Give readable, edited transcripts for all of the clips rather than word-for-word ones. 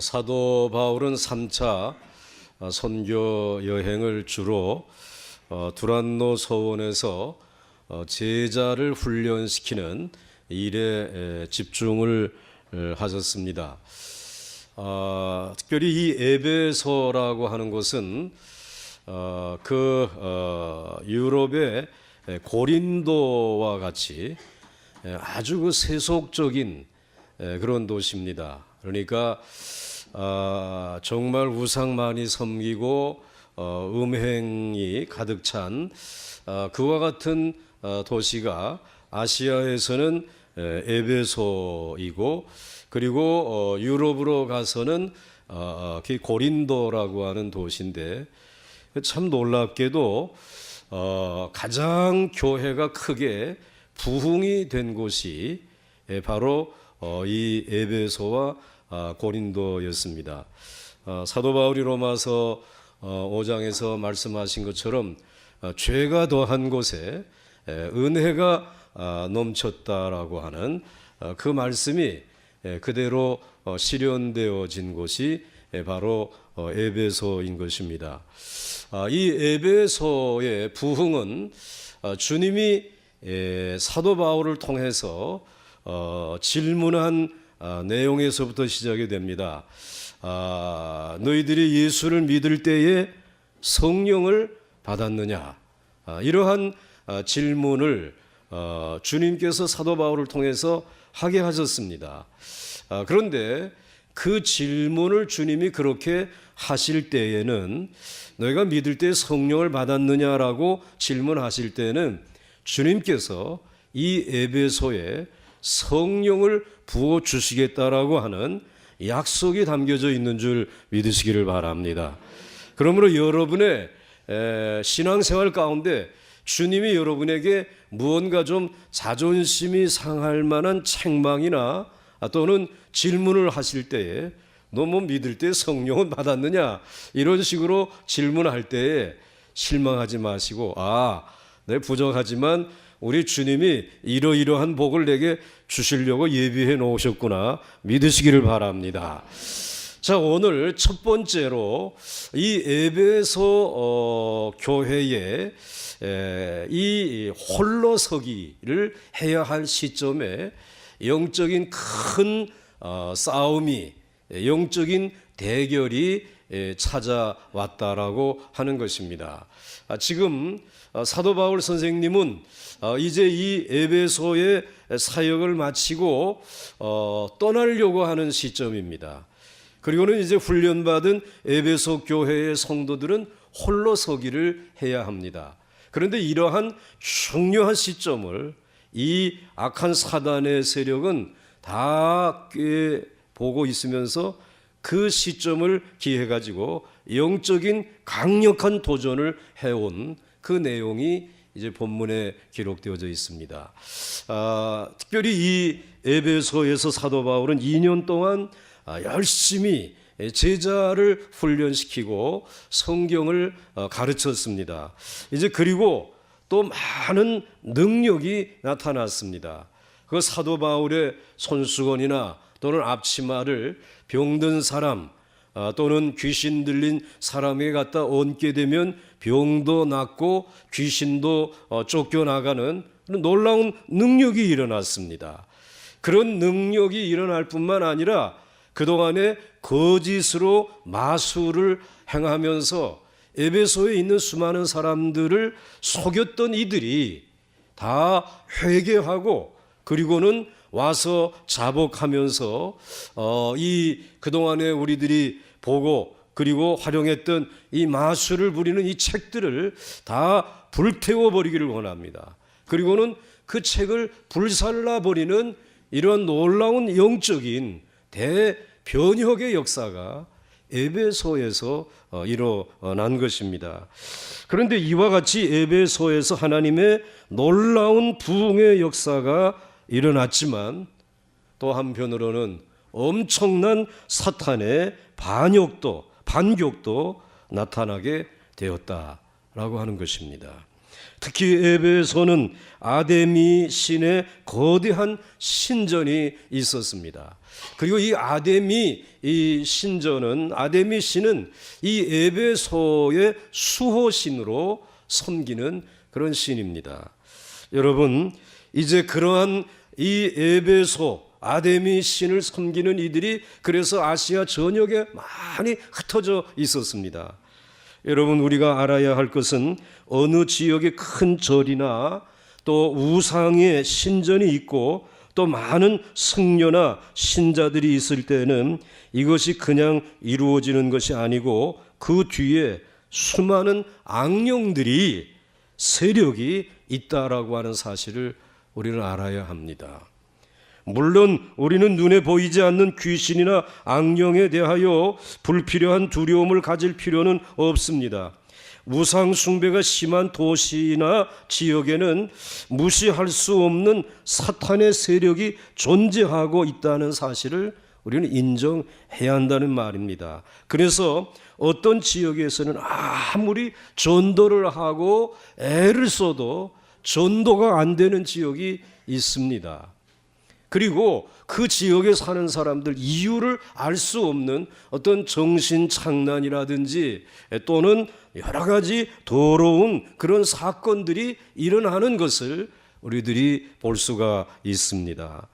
사도 바울은 3차 선교 여행을 주로 두란노 서원에서 제자를 훈련시키는 일에 집중을 하셨습니다. 특별히 이 에베소라고 하는 곳은 유럽의 고린도와 같이 아주 세속적인 그런 도시입니다. 그러니까 정말 우상 많이 섬기고 음행이 가득 찬 그와 같은 도시가 아시아에서는 에베소이고, 그리고 유럽으로 가서는 고린도라고 하는 도시인데, 참 놀랍게도 가장 교회가 크게 부흥이 된 곳이 바로 이 에베소와 고린도였습니다. 사도 바울이 로마서 5장에서 말씀하신 것처럼 죄가 더한 곳에 은혜가 넘쳤다라고 하는 그 말씀이 그대로 실현되어진 곳이 바로 에베소인 것입니다. 이 에베소의 부흥은 주님이 사도 바울을 통해서 질문한 내용에서부터 시작이 됩니다. 너희들이 예수를 믿을 때에 성령을 받았느냐? 이러한 질문을 주님께서 사도 바울을 통해서 하게 하셨습니다. 그런데 그 질문을 주님이 그렇게 하실 때에는, 너희가 믿을 때 성령을 받았느냐라고 질문하실 때는 주님께서 이 에베소에 성령을 부어 주시겠다라고 하는 약속이 담겨져 있는 줄 믿으시기를 바랍니다. 그러므로 여러분의 신앙생활 가운데 주님이 여러분에게 무언가 좀 자존심이 상할 만한 책망이나 또는 질문을 하실 때에, 너 뭐 믿을 때 성령은 받았느냐, 이런 식으로 질문할 때에 실망하지 마시고, 내 부족하지만 우리 주님이 이러이러한 복을 내게 주시려고 예비해 놓으셨구나 믿으시기를 바랍니다. 자, 오늘 첫 번째로 이 에베소 교회에 이 홀로서기를 해야 할 시점에 영적인 큰 싸움이, 영적인 대결이 찾아왔다라고 하는 것입니다. 지금 사도 바울 선생님은 이제 이 에베소의 사역을 마치고 떠나려고 하는 시점입니다. 그리고는 이제 훈련받은 에베소 교회의 성도들은 홀로 서기를 해야 합니다. 그런데 이러한 중요한 시점을 이 악한 사단의 세력은 다 보고 있으면서 그 시점을 기해 가지고 영적인 강력한 도전을 해온 그 내용이 이제 본문에 기록되어져 있습니다. 특별히 이 에베소에서 사도 바울은 2년 동안 열심히 제자를 훈련시키고 성경을 가르쳤습니다. 이제 그리고 또 많은 능력이 나타났습니다. 그 사도 바울의 손수건이나 또는 앞치마를 병든 사람 또는 귀신 들린 사람에게 갖다 얹게 되면 병도 낫고 귀신도 쫓겨나가는 놀라운 능력이 일어났습니다. 그런 능력이 일어날 뿐만 아니라 그동안에 거짓으로 마술을 행하면서 에베소에 있는 수많은 사람들을 속였던 이들이 다 회개하고, 그리고는 와서 자복하면서 이 그동안에 우리들이 보고 그리고 활용했던 이 마술을 부리는 이 책들을 다 불태워버리기를 원합니다. 그리고는 그 책을 불살라버리는 이런 놀라운 영적인 대변혁의 역사가 에베소에서 일어난 것입니다. 그런데 이와 같이 에베소에서 하나님의 놀라운 부흥의 역사가 일어났지만, 또 한편으로는 엄청난 사탄의 반격도 나타나게 되었다라고 하는 것입니다. 특히 에베소는 아데미 신의 거대한 신전이 있었습니다. 그리고 이 아데미 신은 이 에베소의 수호신으로 섬기는 그런 신입니다. 여러분, 이제 그러한 이 에베소 아데미 신을 섬기는 이들이 그래서 아시아 전역에 많이 흩어져 있었습니다. 여러분, 우리가 알아야 할 것은 어느 지역에 큰 절이나 또 우상의 신전이 있고 또 많은 승려나 신자들이 있을 때는 이것이 그냥 이루어지는 것이 아니고 그 뒤에 수많은 악령들이 세력이 있다라고 하는 사실을 우리는 알아야 합니다. 물론 우리는 눈에 보이지 않는 귀신이나 악령에 대하여 불필요한 두려움을 가질 필요는 없습니다. 우상 숭배가 심한 도시나 지역에는 무시할 수 없는 사탄의 세력이 존재하고 있다는 사실을 우리는 인정해야 한다는 말입니다. 그래서 어떤 지역에서는 아무리 전도를 하고 애를 써도 전도가 안 되는 지역이 있습니다. 그리고 그 지역에 사는 사람들 이유를 알 수 없는 어떤 정신착란이라든지 또는 여러 가지 더러운 그런 사건들이 일어나는 것을 우리들이 볼 수가 있습니다.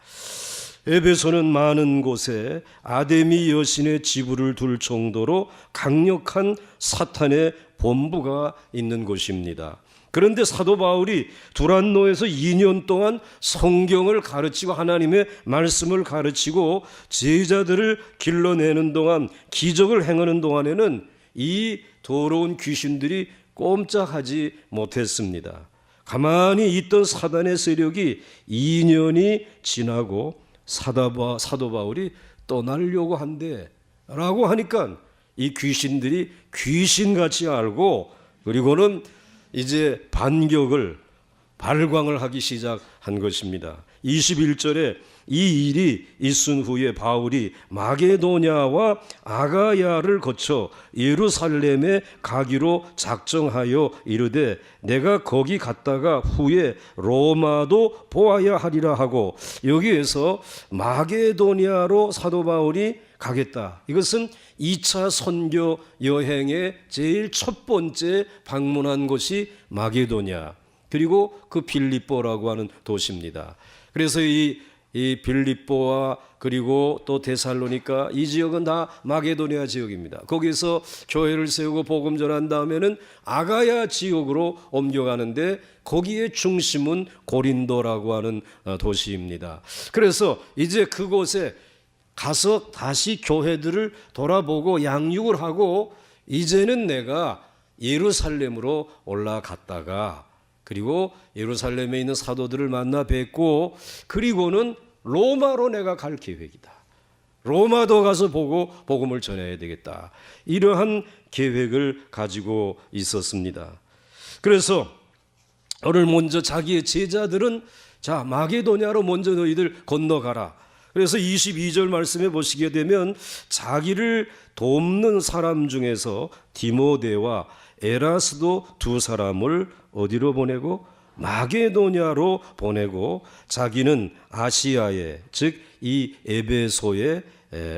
에베소는 많은 곳에 아데미 여신의 지부를 둘 정도로 강력한 사탄의 본부가 있는 곳입니다. 그런데 사도 바울이 두란노에서 2년 동안 성경을 가르치고 하나님의 말씀을 가르치고 제자들을 길러내는 동안, 기적을 행하는 동안에는 이 더러운 귀신들이 꼼짝하지 못했습니다. 가만히 있던 사단의 세력이 2년이 지나고 사도 바울이 떠나려고 한대 라고 하니까 이 귀신들이 귀신같이 알고 그리고는 이제 발광을 하기 시작한 것입니다. 21절에 이 일이 있은 후에 바울이 마게도냐와 아가야를 거쳐 예루살렘에 가기로 작정하여 이르되 내가 거기 갔다가 후에 로마도 보아야 하리라 하고, 여기에서 마게도냐로 사도 바울이 가겠다. 이것은 2차 선교 여행의 제일 첫 번째 방문한 곳이 마게도냐, 그리고 그 빌립보라고 하는 도시입니다. 그래서 이 빌립보와 그리고 또 데살로니가 이 지역은 다 마게도냐 지역입니다. 거기서 교회를 세우고 복음 전한 다음에는 아가야 지역으로 옮겨가는데 거기에 중심은 고린도라고 하는 도시입니다. 그래서 이제 그곳에 가서 다시 교회들을 돌아보고 양육을 하고 이제는 내가 예루살렘으로 올라갔다가 그리고 예루살렘에 있는 사도들을 만나 뵙고 그리고는 로마로 내가 갈 계획이다. 로마도 가서 보고 복음을 전해야 되겠다. 이러한 계획을 가지고 있었습니다. 그래서 오늘 먼저 자기의 제자들은 자 마게도냐로 먼저 너희들 건너가라. 그래서 22절 말씀에 보시게 되면 자기를 돕는 사람 중에서 디모데와 에라스도 두 사람을 어디로 보내고 마게도냐로 보내고 자기는 아시아에 즉 이 에베소에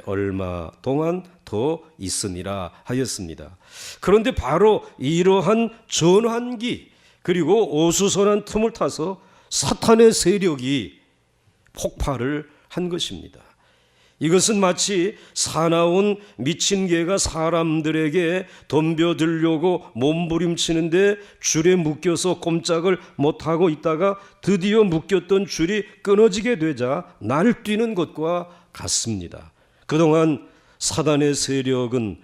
얼마 동안 더 있으니라 하였습니다. 그런데 바로 이러한 전환기 그리고 어수선한 틈을 타서 사탄의 세력이 폭발을 한 것입니다. 이것은 마치 사나운 미친 개가 사람들에게 덤벼들려고 몸부림치는데 줄에 묶여서 꼼짝을 못하고 있다가 드디어 묶였던 줄이 끊어지게 되자 날뛰는 것과 같습니다. 그동안 사단의 세력은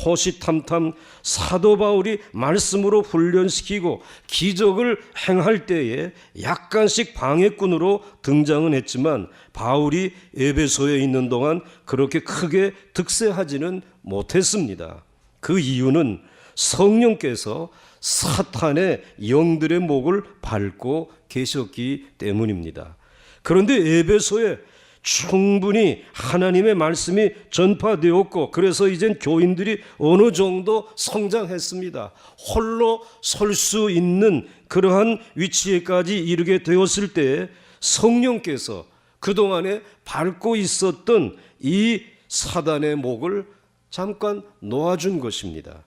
호시탐탐 사도 바울이 말씀으로 훈련시키고 기적을 행할 때에 약간씩 방해꾼으로 등장은 했지만 바울이 에베소에 있는 동안 그렇게 크게 득세하지는 못했습니다. 그 이유는 성령께서 사탄의 영들의 목을 밟고 계셨기 때문입니다. 그런데 에베소에 충분히 하나님의 말씀이 전파되었고, 그래서 이젠 교인들이 어느 정도 성장했습니다. 홀로 설 수 있는 그러한 위치에까지 이르게 되었을 때 성령께서 그동안에 밟고 있었던 이 사단의 목을 잠깐 놓아준 것입니다.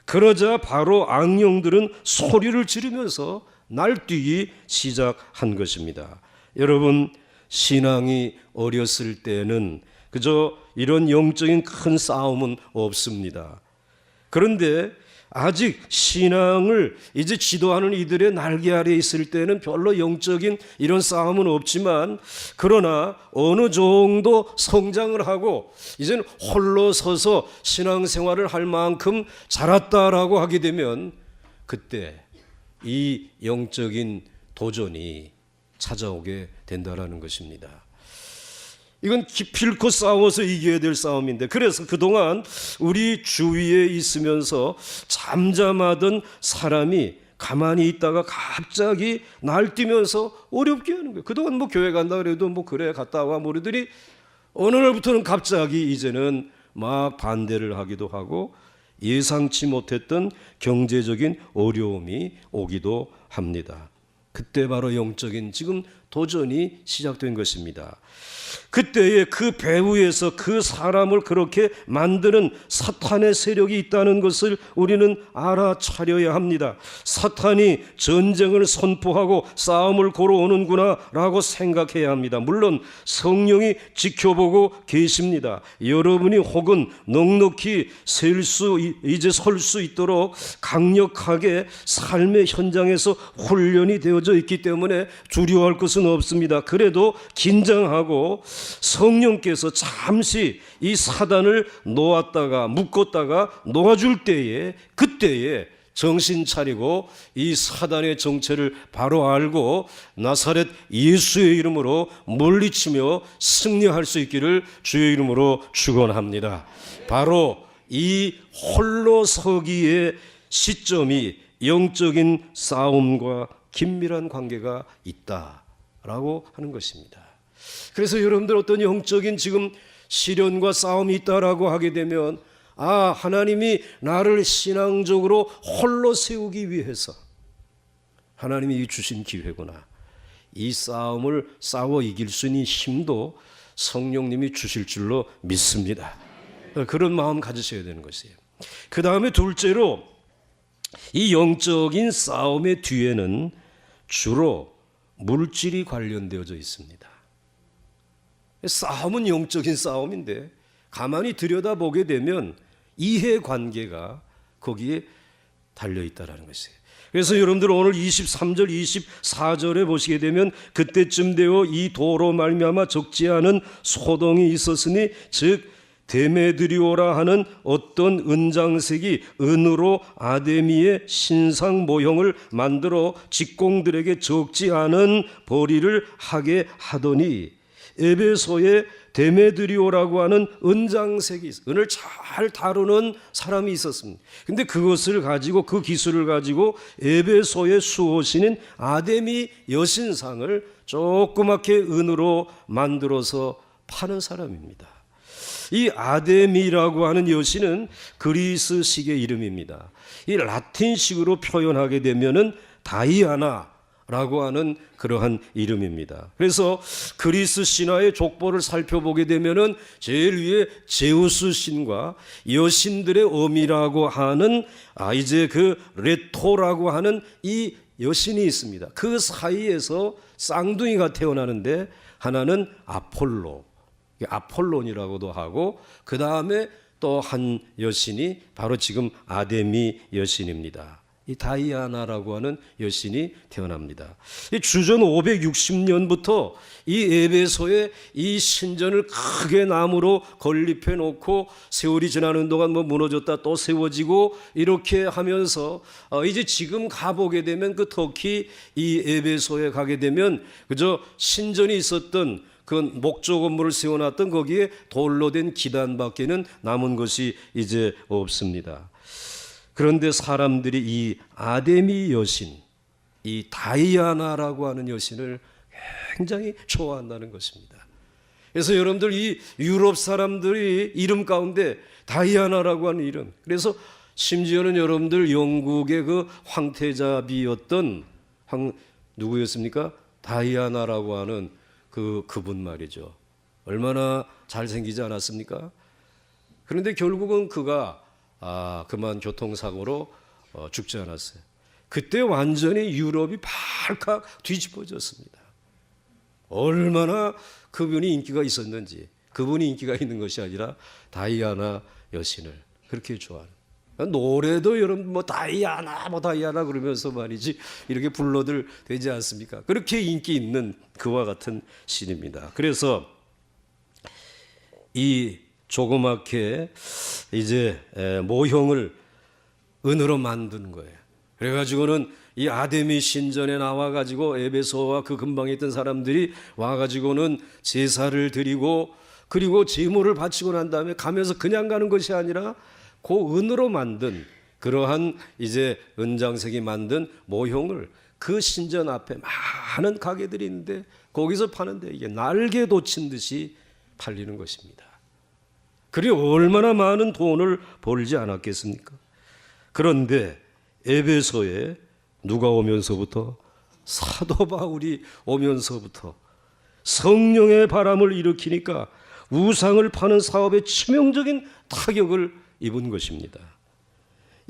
그러자 바로 악령들은 소리를 지르면서 날뛰기 시작한 것입니다. 여러분, 신앙이 어렸을 때는 그저 이런 영적인 큰 싸움은 없습니다. 그런데 아직 신앙을 이제 지도하는 이들의 날개 아래에 있을 때는 별로 영적인 이런 싸움은 없지만, 그러나 어느 정도 성장을 하고 이제는 홀로 서서 신앙생활을 할 만큼 자랐다라고 하게 되면 그때 이 영적인 도전이 찾아오게 된다라는 것입니다. 이건 기필코 싸워서 이겨야 될 싸움인데, 그래서 그동안 우리 주위에 있으면서 잠잠하던 사람이 가만히 있다가 갑자기 날뛰면서 어렵게 하는 거예요. 그동안 뭐 교회 간다 그래도 뭐 그래 갔다 와 모르더니 어느 날부터는 갑자기 이제는 막 반대를 하기도 하고 예상치 못했던 경제적인 어려움이 오기도 합니다. 그때 바로 영적인 지금 도전이 시작된 것입니다. 그때에 그 배후에서 그 사람을 그렇게 만드는 사탄의 세력이 있다는 것을 우리는 알아차려야 합니다. 사탄이 전쟁을 선포하고 싸움을 걸어오는구나 라고 생각해야 합니다. 물론 성령이 지켜보고 계십니다. 여러분이 혹은 넉넉히 이제 설 수 있도록 강력하게 삶의 현장에서 훈련이 되어져 있기 때문에 두려워할 것은 없습니다. 그래도 긴장하고 성령께서 잠시 이 사단을 놓았다가 묶었다가 놓아줄 때에, 그때에 정신 차리고 이 사단의 정체를 바로 알고 나사렛 예수의 이름으로 물리치며 승리할 수 있기를 주의 이름으로 축원합니다. 바로 이 홀로 서기의 시점이 영적인 싸움과 긴밀한 관계가 있다라고 하는 것입니다. 그래서 여러분들 어떤 영적인 지금 시련과 싸움이 있다라고 하게 되면, 하나님이 나를 신앙적으로 홀로 세우기 위해서 하나님이 주신 기회구나. 이 싸움을 싸워 이길 수 있는 힘도 성령님이 주실 줄로 믿습니다. 그런 마음 가지셔야 되는 것이에요. 그 다음에 둘째로, 이 영적인 싸움의 뒤에는 주로 물질이 관련되어져 있습니다. 싸움은 영적인 싸움인데 가만히 들여다보게 되면 이해관계가 거기에 달려있다는 것이에요. 그래서 여러분들 오늘 23절 24절에 보시게 되면, 그때쯤 되어 이 도로 말미암아 적지 않은 소동이 있었으니 즉 데메드리오라 하는 어떤 은장색이 은으로 아데미의 신상 모형을 만들어 직공들에게 적지 않은 벌이를 하게 하더니, 에베소에 데메드리오라고 하는 은장색이 은을 잘 다루는 사람이 있었습니다. 근데 그것을 가지고, 그 기술을 가지고 에베소의 수호신인 아데미 여신상을 조그맣게 은으로 만들어서 파는 사람입니다. 이 아데미라고 하는 여신은 그리스식의 이름입니다. 이 라틴식으로 표현하게 되면은 다이아나라고 하는 그러한 이름입니다. 그래서 그리스 신화의 족보를 살펴보게 되면은 제일 위에 제우스 신과 여신들의 어미라고 하는 이제 그 레토라고 하는 이 여신이 있습니다. 그 사이에서 쌍둥이가 태어나는데 하나는 아폴론이라고도 하고, 그 다음에 또 한 여신이 바로 지금 아데미 여신입니다. 이 다이아나라고 하는 여신이 태어납니다. 이 주전 560년부터 이 에베소에 이 신전을 크게 나무로 건립해 놓고 세월이 지나는 동안 뭐 무너졌다 또 세워지고 이렇게 하면서 이제 지금 가보게 되면 그 터키 이 에베소에 가게 되면 그저 신전이 있었던 그 목조 건물을 세워놨던 거기에 돌로 된 기단밖에는 남은 것이 이제 없습니다. 그런데 사람들이 이 아데미 여신, 이 다이아나라고 하는 여신을 굉장히 좋아한다는 것입니다. 그래서 여러분들 이 유럽 사람들이 이름 가운데 다이아나라고 하는 이름, 그래서 심지어는 여러분들 영국의 그 황태자비였던 누구였습니까? 다이아나라고 하는 그분 말이죠. 얼마나 잘생기지 않았습니까? 그런데 결국은 그가 그만 교통사고로 죽지 않았어요. 그때 완전히 유럽이 발칵 뒤집어졌습니다. 얼마나 그분이 인기가 있었는지, 그분이 인기가 있는 것이 아니라 다이아나 여신을 그렇게 좋아하는. 노래도 여러분 뭐 다이아나 그러면서 말이지 이렇게 불러들 되지 않습니까? 그렇게 인기 있는 그와 같은 신입니다. 그래서 이 조그맣게 이제 모형을 은으로 만드는 거예요. 그래가지고는 이 아데미 신전에 나와가지고 에베소와 그 근방에 있던 사람들이 와가지고는 제사를 드리고 그리고 제물을 바치고 난 다음에 가면서 그냥 가는 것이 아니라 그 은으로 만든 그러한 이제 은장색이 만든 모형을 그 신전 앞에 많은 가게들이 있는데 거기서 파는데 이게 날개 돋친 듯이 팔리는 것입니다. 그리 얼마나 많은 돈을 벌지 않았겠습니까? 그런데 에베소에 누가 오면서부터, 사도 바울이 오면서부터 성령의 바람을 일으키니까 우상을 파는 사업에 치명적인 타격을 입은 것입니다.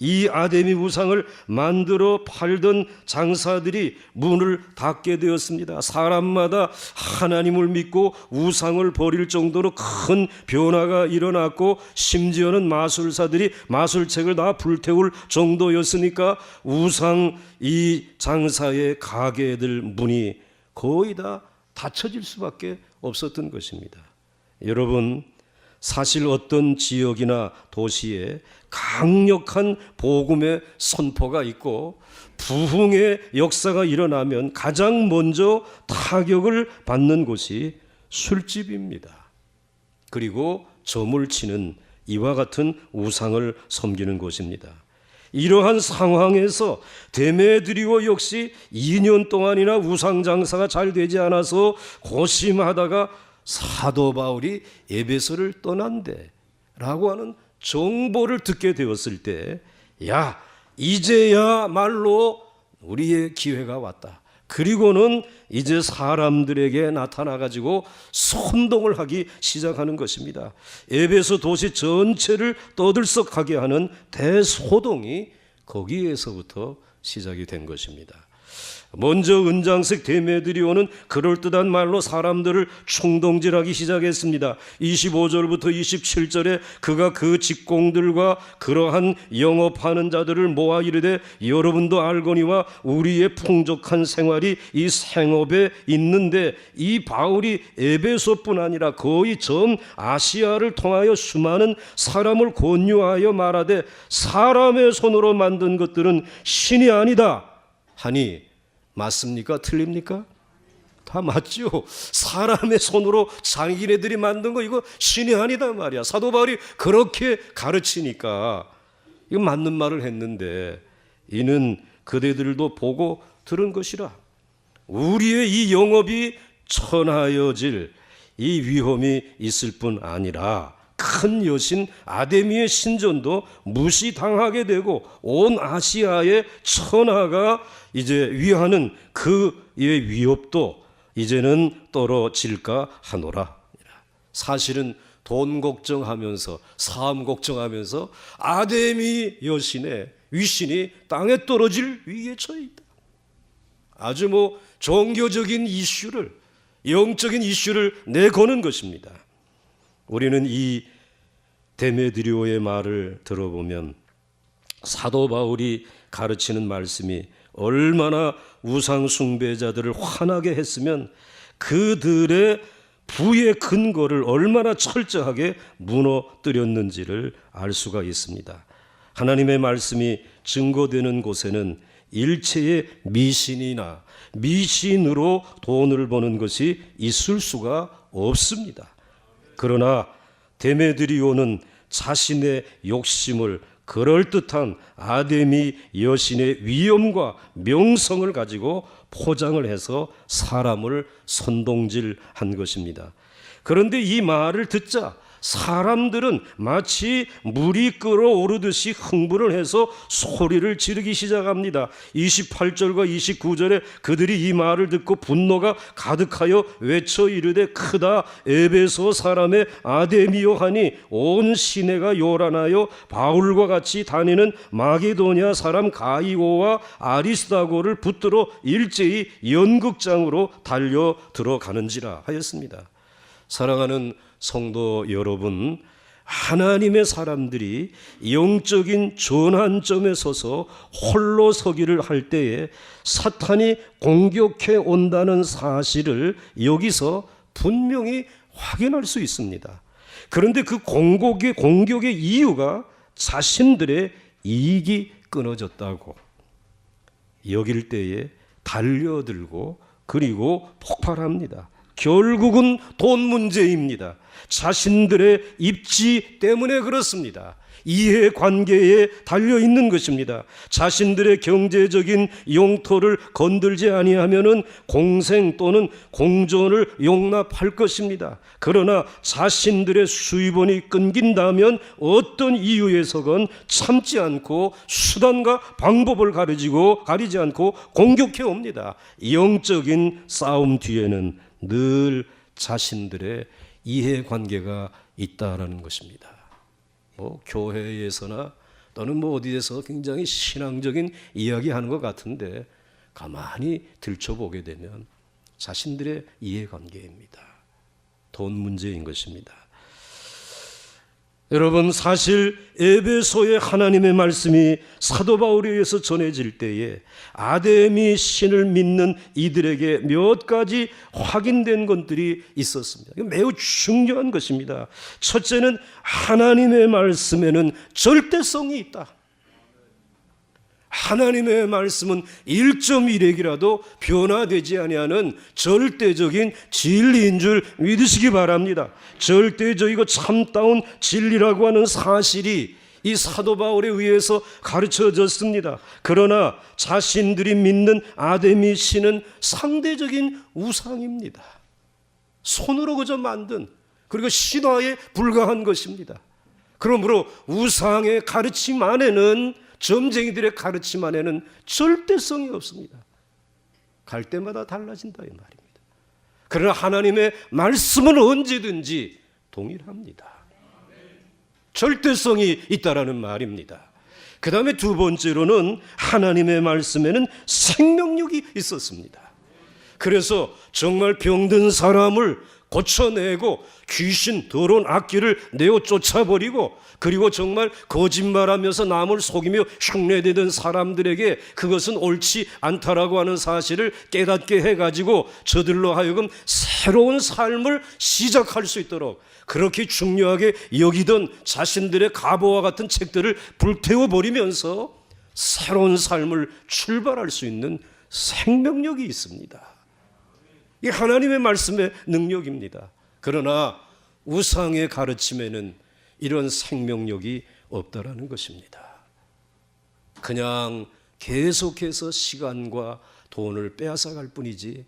이 아데미 우상을 만들어 팔던 장사들이 문을 닫게 되었습니다. 사람마다 하나님을 믿고 우상을 버릴 정도로 큰 변화가 일어났고 심지어는 마술사들이 마술책을 다 불태울 정도였으니까 우상 이 장사의 가게들 문이 거의 다 닫혀질 수밖에 없었던 것입니다. 여러분, 사실 어떤 지역이나 도시에 강력한 복음의 선포가 있고 부흥의 역사가 일어나면 가장 먼저 타격을 받는 곳이 술집입니다. 그리고 점을 치는 이와 같은 우상을 섬기는 곳입니다. 이러한 상황에서 데메드리오 역시 2년 동안이나 우상 장사가 잘 되지 않아서 고심하다가 사도 바울이 에베소를 떠난대 라고 하는 정보를 듣게 되었을 때, 야, 이제야말로 우리의 기회가 왔다. 그리고는 이제 사람들에게 나타나가지고 선동을 하기 시작하는 것입니다. 에베소 도시 전체를 떠들썩하게 하는 대소동이 거기에서부터 시작이 된 것입니다. 먼저 은장색 데메드리오는 그럴듯한 말로 사람들을 충동질하기 시작했습니다. 25절부터 27절에 그가 그 직공들과 그러한 영업하는 자들을 모아 이르되 여러분도 알거니와 우리의 풍족한 생활이 이 생업에 있는데, 이 바울이 에베소뿐 아니라 거의 전 아시아를 통하여 수많은 사람을 권유하여 말하되 사람의 손으로 만든 것들은 신이 아니다 하니 맞습니까? 틀립니까? 다 맞죠. 사람의 손으로 자기네들이 만든 거 이거 신이 아니다 말이야. 사도 바울이 그렇게 가르치니까 이거 맞는 말을 했는데, 이는 그대들도 보고 들은 것이라. 우리의 이 영업이 천하여질 이 위험이 있을 뿐 아니라 큰 여신 아데미의 신전도 무시당하게 되고 온 아시아의 천하가 이제 위하는 그의 위협도 이제는 떨어질까 하노라. 사실은 돈 걱정하면서 사업 걱정하면서 아데미 여신의 위신이 땅에 떨어질 위기에 처해 있다. 아주 뭐 종교적인 이슈를, 영적인 이슈를 내거는 것입니다. 우리는 이 데메드리오의 말을 들어보면 사도 바울이 가르치는 말씀이 얼마나 우상 숭배자들을 화나게 했으면 그들의 부의 근거를 얼마나 철저하게 무너뜨렸는지를 알 수가 있습니다. 하나님의 말씀이 증거되는 곳에는 일체의 미신이나 미신으로 돈을 버는 것이 있을 수가 없습니다. 그러나 데메드리오는 자신의 욕심을 그럴듯한 아데미 여신의 위엄과 명성을 가지고 포장을 해서 사람을 선동질한 것입니다. 그런데 이 말을 듣자 사람들은 마치 물이 끓어오르듯이 흥분을 해서 소리를 지르기 시작합니다. 28절과 29절에 그들이 이 말을 듣고 분노가 가득하여 외쳐 이르되 크다 에베소 사람의 아데미요 하니 온 시내가 요란하여 바울과 같이 다니는 마게도냐 사람 가이오와 아리스다고를 붙들어 일제히 연극장으로 달려 들어가는지라 하였습니다. 사랑하는 성도 여러분, 하나님의 사람들이 영적인 전환점에 서서 홀로 서기를 할 때에 사탄이 공격해 온다는 사실을 여기서 분명히 확인할 수 있습니다. 그런데 그 공격의 이유가 자신들의 이익이 끊어졌다고 여길 때에 달려들고 그리고 폭발합니다. 결국은 돈 문제입니다. 자신들의 입지 때문에 그렇습니다. 이해관계에 달려있는 것입니다. 자신들의 경제적인 영토를 건들지 아니하면은 공생 또는 공존을 용납할 것입니다. 그러나 자신들의 수입원이 끊긴다면 어떤 이유에서건 참지 않고 수단과 방법을 가리지 않고 공격해 옵니다. 영적인 싸움 뒤에는 늘 자신들의 이해관계가 있다라는 것입니다. 교회에서나 또는 어디에서 굉장히 신앙적인 이야기하는 것 같은데 가만히 들춰보게 되면 자신들의 이해관계입니다. 돈 문제인 것입니다. 여러분, 사실 에베소의 하나님의 말씀이 사도 바울에 의해서 전해질 때에 아데미 신을 믿는 이들에게 몇 가지 확인된 것들이 있었습니다. 매우 중요한 것입니다. 첫째는 하나님의 말씀에는 절대성이 있다. 하나님의 말씀은 1.1핵이라도 변화되지 아니하는 절대적인 진리인 줄 믿으시기 바랍니다. 절대적이고 참다운 진리라고 하는 사실이 이 사도 바울에 의해서 가르쳐졌습니다. 그러나 자신들이 믿는 아데미 신은 상대적인 우상입니다. 손으로 그저 만든, 그리고 신화에 불과한 것입니다. 그러므로 우상의 가르침 안에는, 점쟁이들의 가르침 안에는 절대성이 없습니다. 갈 때마다 달라진다 이 말입니다. 그러나 하나님의 말씀은 언제든지 동일합니다. 절대성이 있다라는 말입니다. 그 다음에 두 번째로는 하나님의 말씀에는 생명력이 있었습니다. 그래서 정말 병든 사람을 고쳐내고 귀신, 더러운 악귀를 내어 쫓아버리고, 그리고 정말 거짓말하면서 남을 속이며 흉내내던 사람들에게 그것은 옳지 않다라고 하는 사실을 깨닫게 해가지고 저들로 하여금 새로운 삶을 시작할 수 있도록 그렇게 중요하게 여기던 자신들의 가보와 같은 책들을 불태워버리면서 새로운 삶을 출발할 수 있는 생명력이 있습니다. 이 하나님의 말씀의 능력입니다. 그러나 우상의 가르침에는 이런 생명력이 없다라는 것입니다. 그냥 계속해서 시간과 돈을 빼앗아갈 뿐이지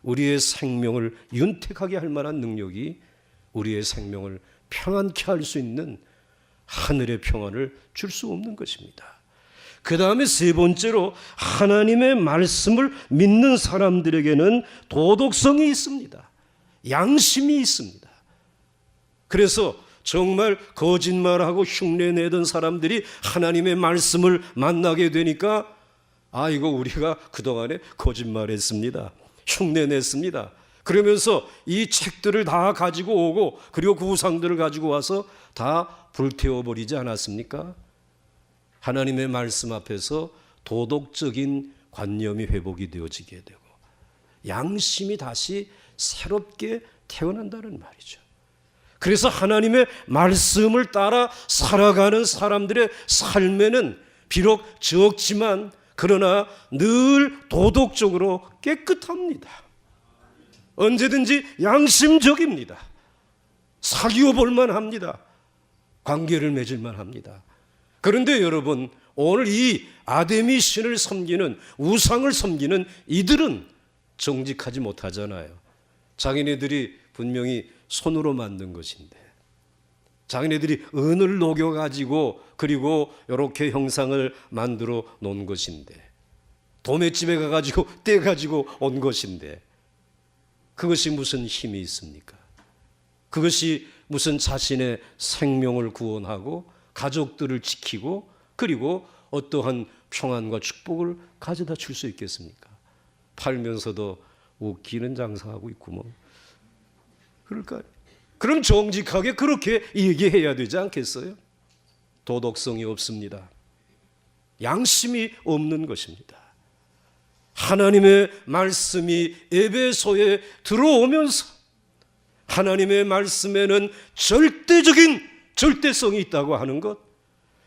우리의 생명을 윤택하게 할 만한 능력이, 우리의 생명을 평안케 할 수 있는 하늘의 평안을 줄 수 없는 것입니다. 그 다음에 세 번째로 하나님의 말씀을 믿는 사람들에게는 도덕성이 있습니다. 양심이 있습니다. 그래서 정말 거짓말하고 흉내내던 사람들이 하나님의 말씀을 만나게 되니까 이거 우리가 그동안에 거짓말했습니다. 흉내냈습니다. 그러면서 이 책들을 다 가지고 오고 그리고 그 우상들을 가지고 와서 다 불태워버리지 않았습니까? 하나님의 말씀 앞에서 도덕적인 관념이 회복이 되어지게 되고 양심이 다시 새롭게 태어난다는 말이죠. 그래서 하나님의 말씀을 따라 살아가는 사람들의 삶에는 비록 적지만 그러나 늘 도덕적으로 깨끗합니다. 언제든지 양심적입니다. 사귀어 볼만 합니다. 관계를 맺을만 합니다. 그런데 여러분, 오늘 이 아데미 신을 섬기는, 우상을 섬기는 이들은 정직하지 못하잖아요. 자기네들이 분명히 손으로 만든 것인데, 자기네들이 은을 녹여가지고 그리고 이렇게 형상을 만들어 놓은 것인데, 도매집에 가가지고 떼가지고 온 것인데, 그것이 무슨 힘이 있습니까? 그것이 무슨 자신의 생명을 구원하고 가족들을 지키고 그리고 어떠한 평안과 축복을 가져다 줄 수 있겠습니까? 팔면서도 웃기는 장사하고 있고 뭐 그럴까요? 그럼 정직하게 그렇게 얘기해야 되지 않겠어요? 도덕성이 없습니다. 양심이 없는 것입니다. 하나님의 말씀이 에베소에 들어오면서 하나님의 말씀에는 절대적인 절대성이 있다고 하는 것,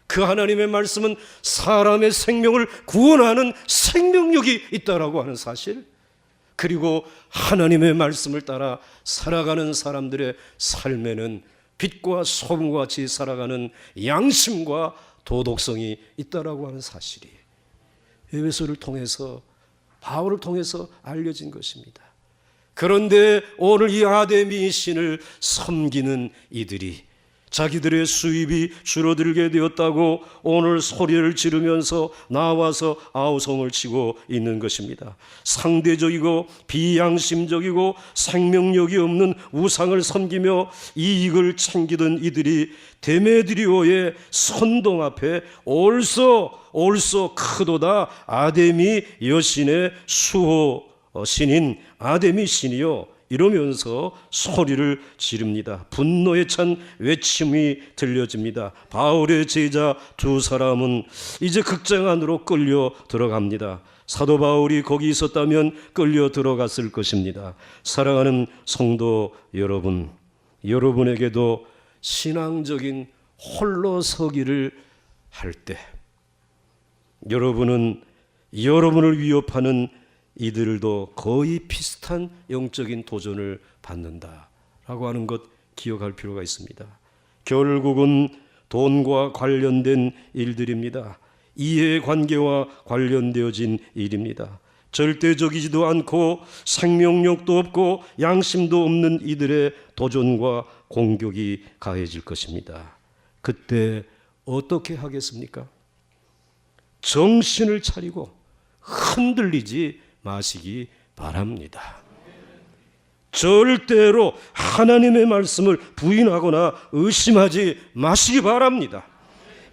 그 하나님의 말씀은 사람의 생명을 구원하는 생명력이 있다라고 하는 사실, 그리고 하나님의 말씀을 따라 살아가는 사람들의 삶에는 빛과 소금과 같이 살아가는 양심과 도덕성이 있다라고 하는 사실이 에베소를 통해서, 바울을 통해서 알려진 것입니다. 그런데 오늘 이 아데미 신을 섬기는 이들이 자기들의 수입이 줄어들게 되었다고 오늘 소리를 지르면서 나와서 아우성을 치고 있는 것입니다. 상대적이고 비양심적이고 생명력이 없는 우상을 섬기며 이익을 챙기던 이들이 데메드리오의 선동 앞에 옳소 크도다 아데미 여신의 수호 신인 아데미 신이요 이러면서 소리를 지릅니다. 분노에 찬 외침이 들려집니다. 바울의 제자 두 사람은 이제 극장 안으로 끌려 들어갑니다. 사도 바울이 거기 있었다면 끌려 들어갔을 것입니다. 사랑하는 성도 여러분, 여러분에게도 신앙적인 홀로서기를 할 때 여러분은 여러분을 위협하는 이들도 거의 비슷한 영적인 도전을 받는다라고 하는 것 기억할 필요가 있습니다. 결국은 돈과 관련된 일들입니다. 이해관계와 관련되어진 일입니다. 절대적이지도 않고 생명력도 없고 양심도 없는 이들의 도전과 공격이 가해질 것입니다. 그때 어떻게 하겠습니까? 정신을 차리고 흔들리지 마시기 바랍니다. 절대로 하나님의 말씀을 부인하거나 의심하지 마시기 바랍니다.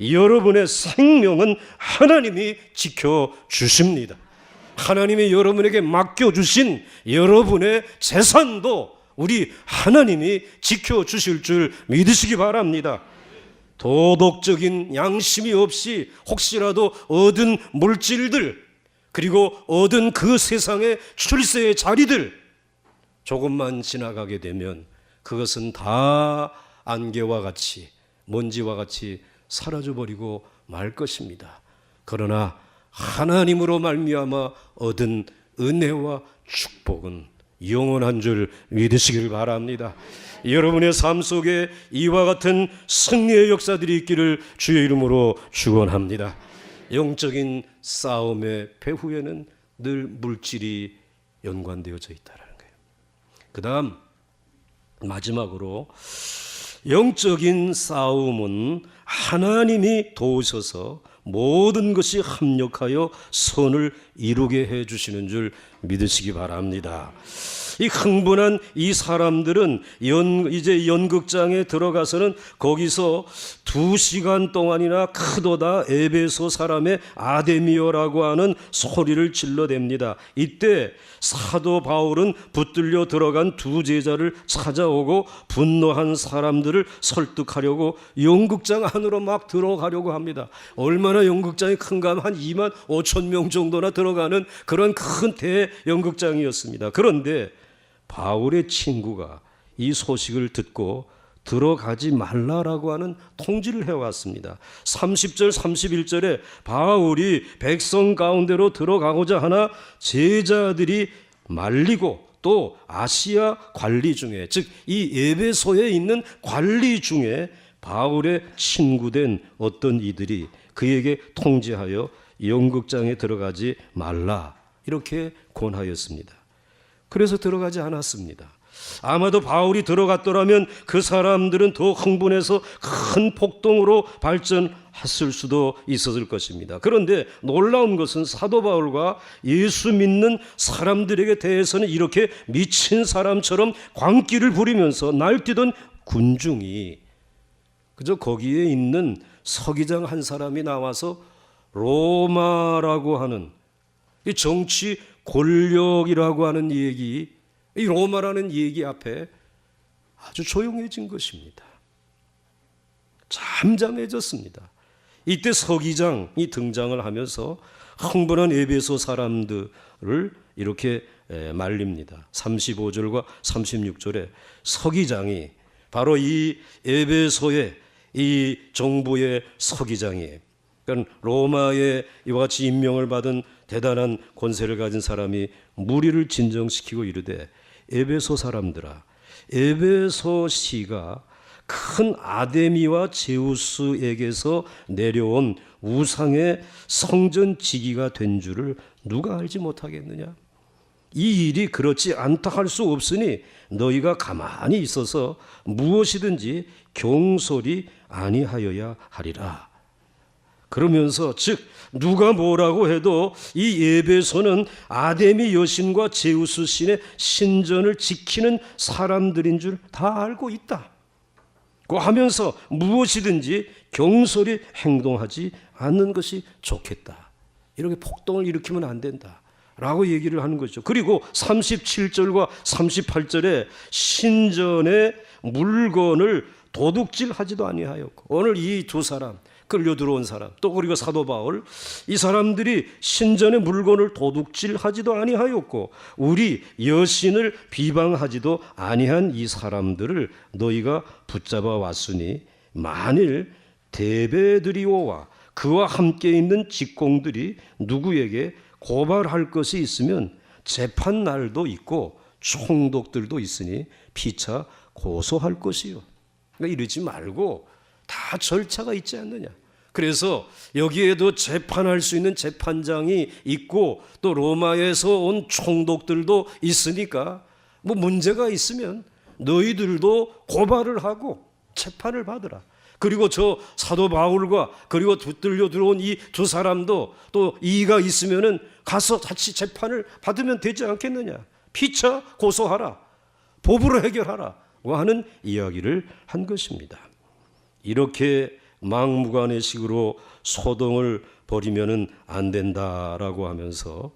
여러분의 생명은 하나님이 지켜주십니다. 하나님이 여러분에게 맡겨주신 여러분의 재산도 우리 하나님이 지켜주실 줄 믿으시기 바랍니다. 도덕적인 양심이 없이 혹시라도 얻은 물질들 그리고 얻은 그 세상의 출세의 자리들 조금만 지나가게 되면 그것은 다 안개와 같이 먼지와 같이 사라져버리고 말 것입니다. 그러나 하나님으로 말미암아 얻은 은혜와 축복은 영원한 줄 믿으시길 바랍니다. 여러분의 삶 속에 이와 같은 승리의 역사들이 있기를 주의 이름으로 축원합니다. 영적인 싸움의 배후에는 늘 물질이 연관되어져 있다는 거예요. 그 다음 마지막으로 영적인 싸움은 하나님이 도우셔서 모든 것이 합력하여 선을 이루게 해주시는 줄 믿으시기 바랍니다. 이 흥분한 이 사람들은 이제 연극장에 들어가서는 거기서 2시간 동안이나 크도다 에베소 사람의 아데미어라고 하는 소리를 질러댑니다. 이때 사도 바울은 붙들려 들어간 두 제자를 찾아오고 분노한 사람들을 설득하려고 연극장 안으로 막 들어가려고 합니다. 얼마나 연극장이 큰가 하면 한 2만 5천 명 정도나 들어가는 그런 큰 대연극장이었습니다. 그런데 바울의 친구가 이 소식을 듣고 들어가지 말라라고 하는 통지를 해왔습니다. 30절 31절에 바울이 백성 가운데로 들어가고자 하나 제자들이 말리고 또 아시아 관리 중에, 즉 이 에베소에 있는 관리 중에 바울의 친구된 어떤 이들이 그에게 통지하여 연극장에 들어가지 말라 이렇게 권하였습니다. 그래서 들어가지 않았습니다. 아마도 바울이 들어갔더라면 그 사람들은 더 흥분해서 큰 폭동으로 발전했을 수도 있었을 것입니다. 그런데 놀라운 것은 사도 바울과 예수 믿는 사람들에게 대해서는 이렇게 미친 사람처럼 광기를 부리면서 날뛰던 군중이 그저 거기에 있는 서기장 한 사람이 나와서 로마라고 하는 이 정치 권력이라고 하는 얘기, 이 로마라는 얘기 앞에 아주 조용해진 것입니다. 잠잠해졌습니다. 이때 서기장이 등장을 하면서 흥분한 에베소 사람들을 이렇게 말립니다. 35절과 36절에 서기장이 바로 이 에베소의 이 정부의 서기장이에요. 그러니까 로마의 이와 같이 임명을 받은 대단한 권세를 가진 사람이 무리를 진정시키고 이르되 에베소 사람들아, 에베소시가 큰 아데미와 제우스에게서 내려온 우상의 성전 지기가 된 줄을 누가 알지 못하겠느냐? 이 일이 그렇지 않다 할 수 없으니 너희가 가만히 있어서 무엇이든지 경솔이 아니하여야 하리라. 그러면서 즉 누가 뭐라고 해도 이 에베소는 아데미 여신과 제우스 신의 신전을 지키는 사람들인 줄 다 알고 있다. 고 하면서 무엇이든지 경솔히 행동하지 않는 것이 좋겠다. 이렇게 폭동을 일으키면 안 된다. 라고 얘기를 하는 거죠. 그리고 37절과 38절에 신전의 물건을 도둑질하지도 아니하였고, 오늘 이 두 사람 끌려 들어온 사람 또 그리고 사도 바울 이 사람들이 신전의 물건을 도둑질하지도 아니하였고 우리 여신을 비방하지도 아니한 이 사람들을 너희가 붙잡아 왔으니 만일 대베드리오와 그와 함께 있는 직공들이 누구에게 고발할 것이 있으면 재판 날도 있고 총독들도 있으니 피차 고소할 것이요. 그러니까 이러지 말고 다 절차가 있지 않느냐. 그래서 여기에도 재판할 수 있는 재판장이 있고 또 로마에서 온 총독들도 있으니까 뭐 문제가 있으면 너희들도 고발을 하고 재판을 받으라. 그리고 저 사도 바울과 그리고 붙들려 들어온 이 두 사람도 또 이의가 있으면은 가서 같이 재판을 받으면 되지 않겠느냐. 피차 고소하라. 법으로 해결하라고 하는 이야기를 한 것입니다. 이렇게 막무가내 식으로 소동을 벌이면은 안 된다라고 하면서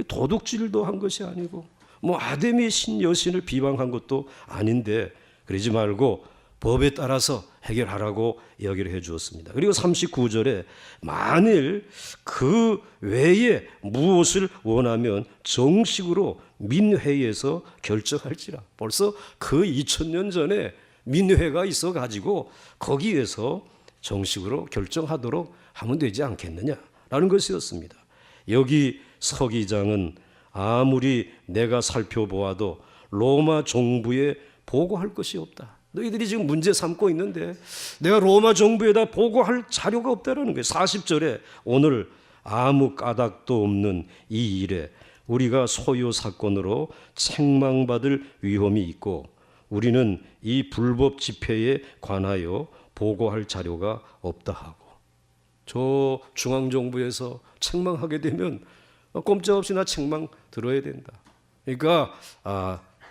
도둑질도 한 것이 아니고 뭐 아데미 신 여신을 비방한 것도 아닌데 그러지 말고 법에 따라서 해결하라고 이야기를 해 주었습니다. 그리고 39절에 만일 그 외에 무엇을 원하면 정식으로 민회에서 결정할지라. 벌써 그 2000년 전에 민회가 있어 가지고 거기에서 정식으로 결정하도록 하면 되지 않겠느냐라는 것이었습니다. 여기 서기장은 아무리 내가 살펴보아도 로마 정부에 보고할 것이 없다. 너희들이 지금 문제 삼고 있는데 내가 로마 정부에다 보고할 자료가 없다라는 거예요. 40절에 오늘 아무 까닭도 없는 이 일에 우리가 소요 사건으로 책망받을 위험이 있고 우리는 이 불법 집회에 관하여 보고할 자료가 없다 하고 저 중앙정부에서 책망하게 되면 꼼짝없이 나 책망 들어야 된다. 그러니까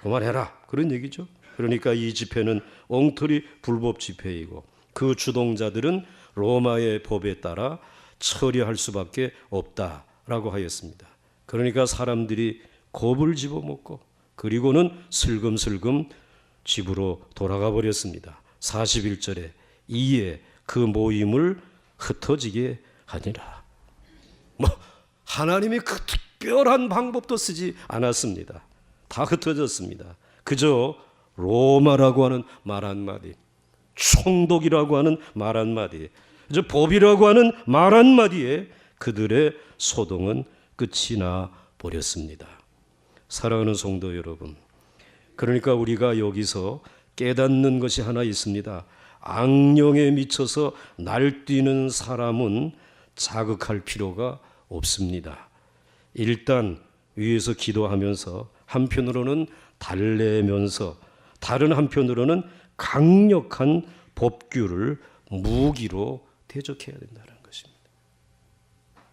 그만해라 그런 얘기죠. 그러니까 이 집회는 엉터리 불법 집회이고 그 주동자들은 로마의 법에 따라 처리할 수밖에 없다라고 하였습니다. 그러니까 사람들이 겁을 집어먹고 그리고는 슬금슬금 집으로 돌아가 버렸습니다. 41절에 이에 그 모임을 흩어지게 하니라. 뭐 하나님이 그 특별한 방법도 쓰지 않았습니다. 다 흩어졌습니다. 그저 로마라고 하는 말 한마디, 총독이라고 하는 말 한마디, 그저 법이라고 하는 말 한마디에 그들의 소동은 끝이 나 버렸습니다. 사랑하는 성도 여러분, 그러니까 우리가 여기서 깨닫는 것이 하나 있습니다. 악령에 미쳐서 날뛰는 사람은 자극할 필요가 없습니다. 일단 위에서 기도하면서 한편으로는 달래면서 다른 한편으로는 강력한 법규를 무기로 대적해야 된다는 것입니다.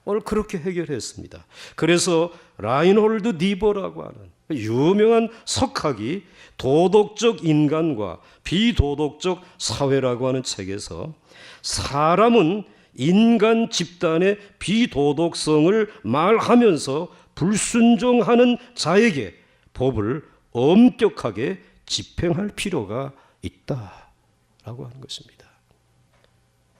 오늘 그렇게 해결했습니다. 그래서 라인홀드 니버라고 하는 유명한 석학이 도덕적 인간과 비도덕적 사회라고 하는 책에서 사람은 인간 집단의 비도덕성을 말하면서 불순종하는 자에게 법을 엄격하게 집행할 필요가 있다라고 하는 것입니다.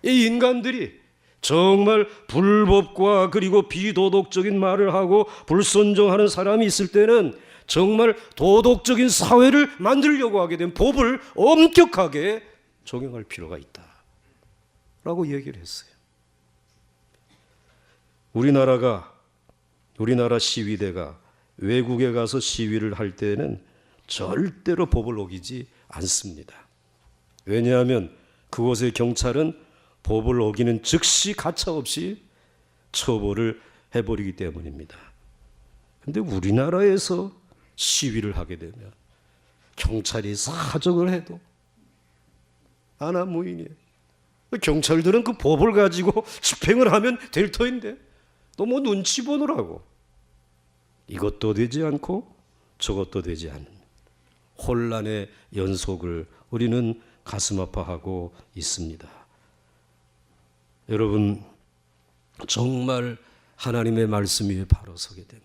이 인간들이 정말 불법과 그리고 비도덕적인 말을 하고 불순종하는 사람이 있을 때는 정말 도덕적인 사회를 만들려고 하게 된 법을 엄격하게 적용할 필요가 있다라고 얘기를 했어요. 우리나라 시위대가 외국에 가서 시위를 할 때는 절대로 법을 어기지 않습니다. 왜냐하면 그곳의 경찰은 법을 어기는 즉시 가차없이 처벌을 해버리기 때문입니다. 그런데 우리나라에서 시위를 하게 되면 경찰이 사정을 해도 안하무인이에요. 경찰들은 그 법을 가지고 집행을 하면 될 터인데 너 눈치 보느라고 이것도 되지 않고 저것도 되지 않는 혼란의 연속을 우리는 가슴 아파하고 있습니다. 여러분, 정말 하나님의 말씀 위에 바로 서게 되면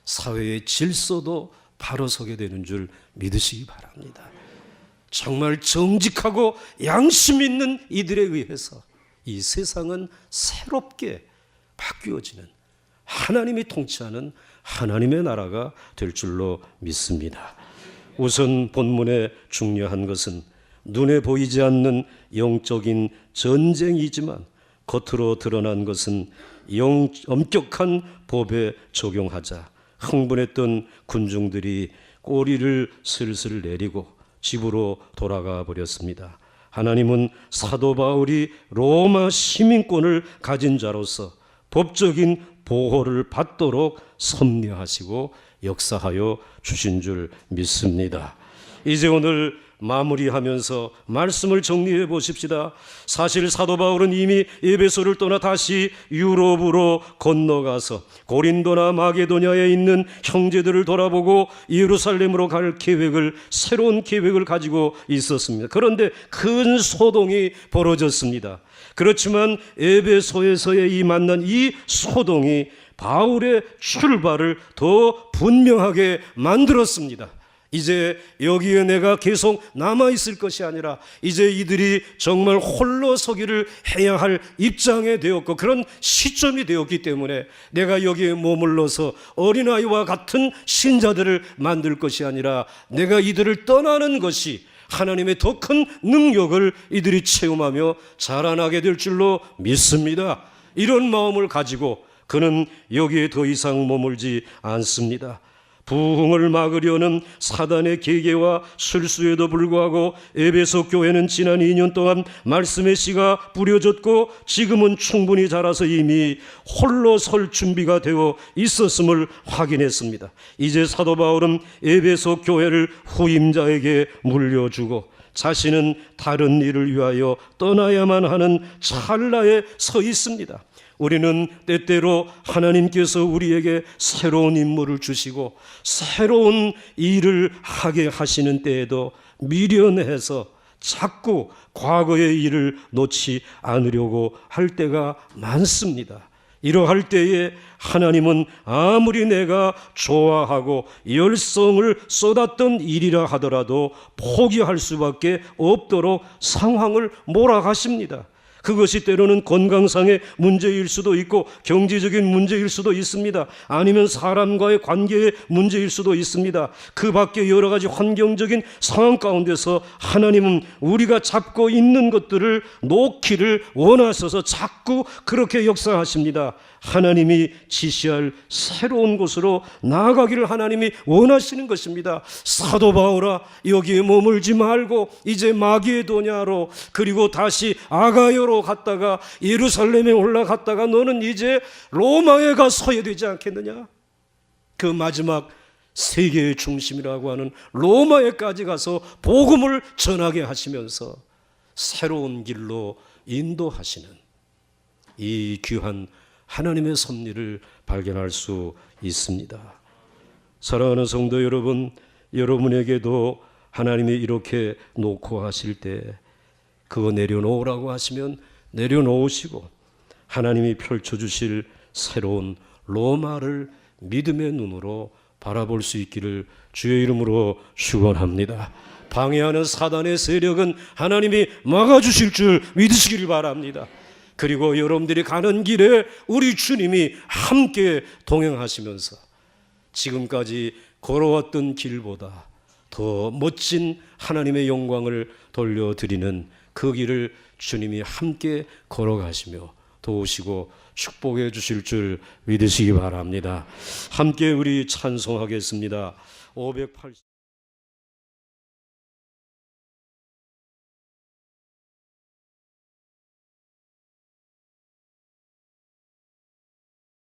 사회의 질서도 바로 서게 되는 줄 믿으시기 바랍니다. 정말 정직하고 양심 있는 이들에 의해서 이 세상은 새롭게 바뀌어지는 하나님이 통치하는 하나님의 나라가 될 줄로 믿습니다. 우선 본문에 중요한 것은 눈에 보이지 않는 영적인 전쟁이지만 겉으로 드러난 것은 엄격한 법에 적용하자. 흥분했던 군중들이 꼬리를 슬슬 내리고 집으로 돌아가 버렸습니다. 하나님은 사도 바울이 로마 시민권을 가진 자로서 법적인 보호를 받도록 섭리하시고 역사하여 주신 줄 믿습니다. 이제 오늘 마무리하면서 말씀을 정리해 보십시다. 사실 사도 바울은 이미 에베소를 떠나 다시 유럽으로 건너가서 고린도나 마게도냐에 있는 형제들을 돌아보고 예루살렘으로 갈 새로운 계획을 가지고 있었습니다. 그런데 큰 소동이 벌어졌습니다. 그렇지만 에베소에서의 이 만난 이 소동이 바울의 출발을 더 분명하게 만들었습니다. 이제 여기에 내가 계속 남아있을 것이 아니라 이제 이들이 정말 홀로 서기를 해야 할 입장에 되었고 그런 시점이 되었기 때문에 내가 여기에 머물러서 어린아이와 같은 신자들을 만들 것이 아니라 내가 이들을 떠나는 것이 하나님의 더 큰 능력을 이들이 체험하며 자라나게 될 줄로 믿습니다. 이런 마음을 가지고 그는 여기에 더 이상 머물지 않습니다. 부흥을 막으려는 사단의 계계와 술수에도 불구하고 에베소 교회는 지난 2년 동안 말씀의 씨가 뿌려졌고 지금은 충분히 자라서 이미 홀로 설 준비가 되어 있었음을 확인했습니다. 이제 사도 바울은 에베소 교회를 후임자에게 물려주고 자신은 다른 일을 위하여 떠나야만 하는 찰나에 서 있습니다. 우리는 때때로 하나님께서 우리에게 새로운 임무를 주시고 새로운 일을 하게 하시는 때에도 미련해서 자꾸 과거의 일을 놓지 않으려고 할 때가 많습니다. 이러할 때에 하나님은 아무리 내가 좋아하고 열성을 쏟았던 일이라 하더라도 포기할 수밖에 없도록 상황을 몰아가십니다. 그것이 때로는 건강상의 문제일 수도 있고 경제적인 문제일 수도 있습니다. 아니면 사람과의 관계의 문제일 수도 있습니다. 그 밖에 여러 가지 환경적인 상황 가운데서 하나님은 우리가 잡고 있는 것들을 놓기를 원하셔서 자꾸 그렇게 역사하십니다. 하나님이 지시할 새로운 곳으로 나아가기를 하나님이 원하시는 것입니다. 사도 바울아, 여기에 머물지 말고 이제 마게도냐로 그리고 다시 아가야로 갔다가 예루살렘에 올라갔다가 너는 이제 로마에 가 서야 되지 않겠느냐? 그 마지막 세계의 중심이라고 하는 로마에까지 가서 복음을 전하게 하시면서 새로운 길로 인도하시는 이 귀한 하나님의 섭리를 발견할 수 있습니다. 사랑하는 성도 여러분, 여러분에게도 하나님이 이렇게 놓고 하실 때 그거 내려놓으라고 하시면 내려놓으시고 하나님이 펼쳐주실 새로운 로마를 믿음의 눈으로 바라볼 수 있기를 주의 이름으로 축원합니다. 방해하는 사단의 세력은 하나님이 막아주실 줄 믿으시기를 바랍니다. 그리고 여러분들이 가는 길에 우리 주님이 함께 동행하시면서 지금까지 걸어왔던 길보다 더 멋진 하나님의 영광을 돌려드리는 그 길을 주님이 함께 걸어가시며 도우시고 축복해 주실 줄 믿으시기 바랍니다. 함께 우리 찬송하겠습니다. 580